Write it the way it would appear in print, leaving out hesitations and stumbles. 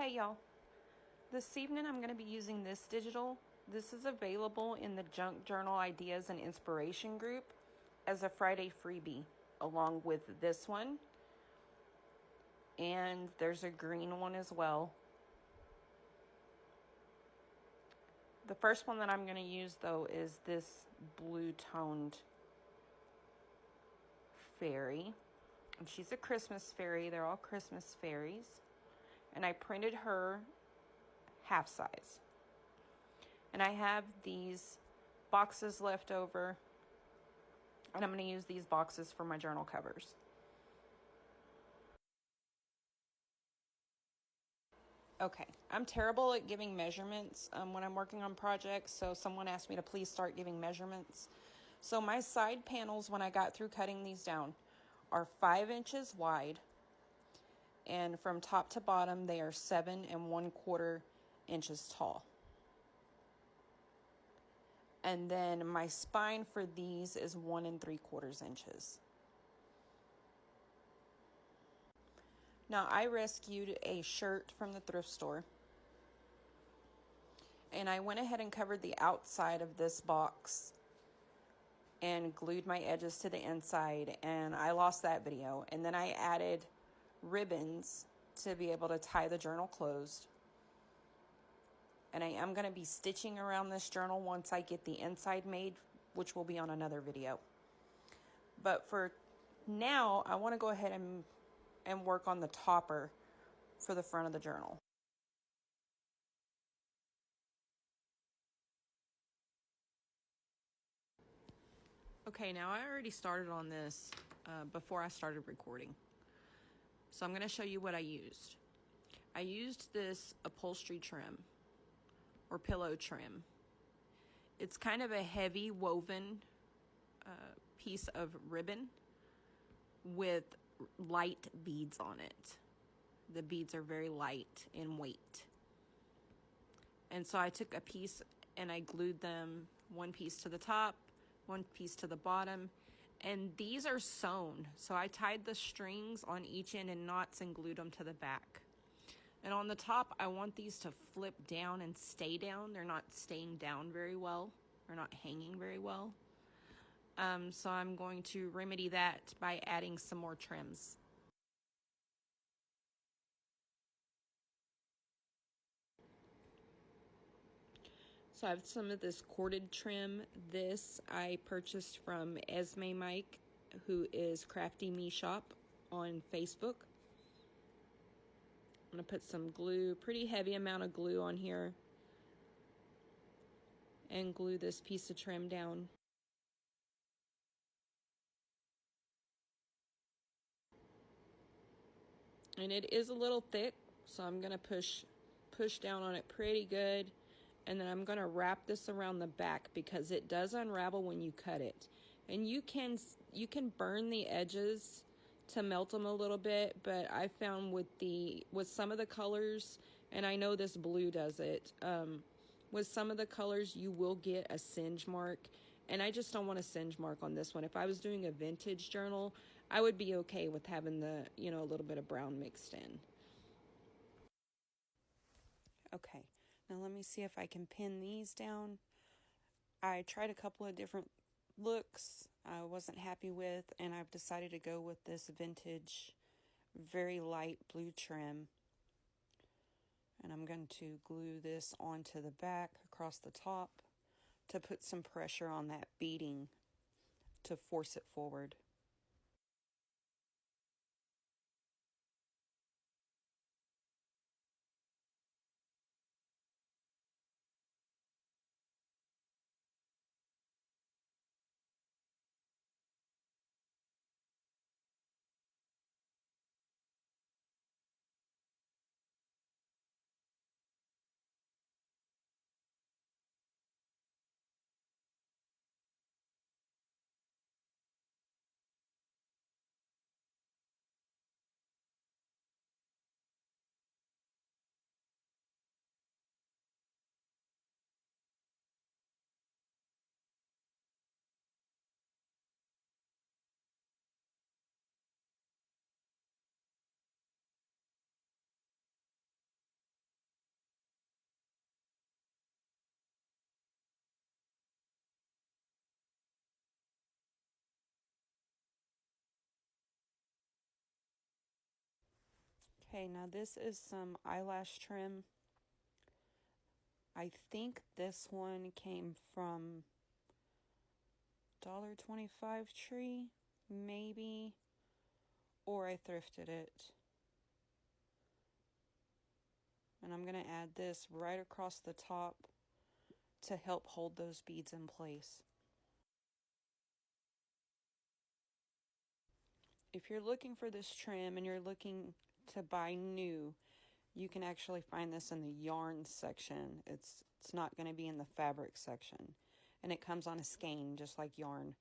Hey y'all, this evening I'm going to be using this digital. This is available in the Junk Journal Ideas and Inspiration group as a Friday freebie, along with this one. And there's a green one as well. The first one that I'm going to use though is this blue toned fairy. And she's a Christmas fairy. They're all Christmas fairies. And I printed her half size. And I have these boxes left over, and I'm going to use these boxes for my journal covers. Okay, I'm terrible at giving measurements when I'm working on projects, so someone asked me to please start giving measurements. So my side panels, when I got through cutting these down, are 5 inches wide, and from top to bottom they are 7 1/4 inches tall. And then my spine for these is 1 3/4 inches. Now I rescued a shirt from the thrift store, and I went ahead and covered the outside of this box and glued my edges to the inside, and I lost that video. And then I added ribbons to be able to tie the journal closed. And I am going to be stitching around this journal once I get the inside made, which will be on another video. But for now, I want to go ahead and work on the topper for the front of the journal. Okay, now I already started on this before I started recording. So I'm going to show you what I used. I used this upholstery trim or pillow trim. It's kind of a heavy woven piece of ribbon with light beads on it. The beads are very light in weight. And so I took a piece and I glued them, one piece to the top, one piece to the bottom, and these are sewn. So I tied the strings on each end in knots and glued them to the back. And on the top, I want these to flip down and stay down. They're not staying down very well. They're not hanging very well. So I'm going to remedy that by adding some more trims. So I have some of this corded trim. This I purchased from Esme Mike, who is Crafty Me Shop on Facebook. I'm going to put some glue, pretty heavy amount of glue on here, and glue this piece of trim down. And it is a little thick, so I'm going to push down on it pretty good. And then I'm going to wrap this around the back because it does unravel when you cut it. And you can burn the edges to melt them a little bit, but I found with some of the colors, and I know this blue does it, with some of the colors you will get a singe mark, and I just don't want a singe mark on this one. If I was doing a vintage journal, I would be okay with having the, a little bit of brown mixed in. Okay, now let me see if I can pin these down. I tried a couple of different looks I wasn't happy with, and I've decided to go with this vintage, very light blue trim. And I'm going to glue this onto the back across the top to put some pressure on that beading to force it forward. Okay, now this is some eyelash trim. I think this one came from $1.25 Tree, maybe, or I thrifted it. And I'm going to add this right across the top to help hold those beads in place. If you're looking for this trim and you're looking to buy new, you can actually find this in the yarn section. It's not going to be in the fabric section. And it comes on a skein just like yarn.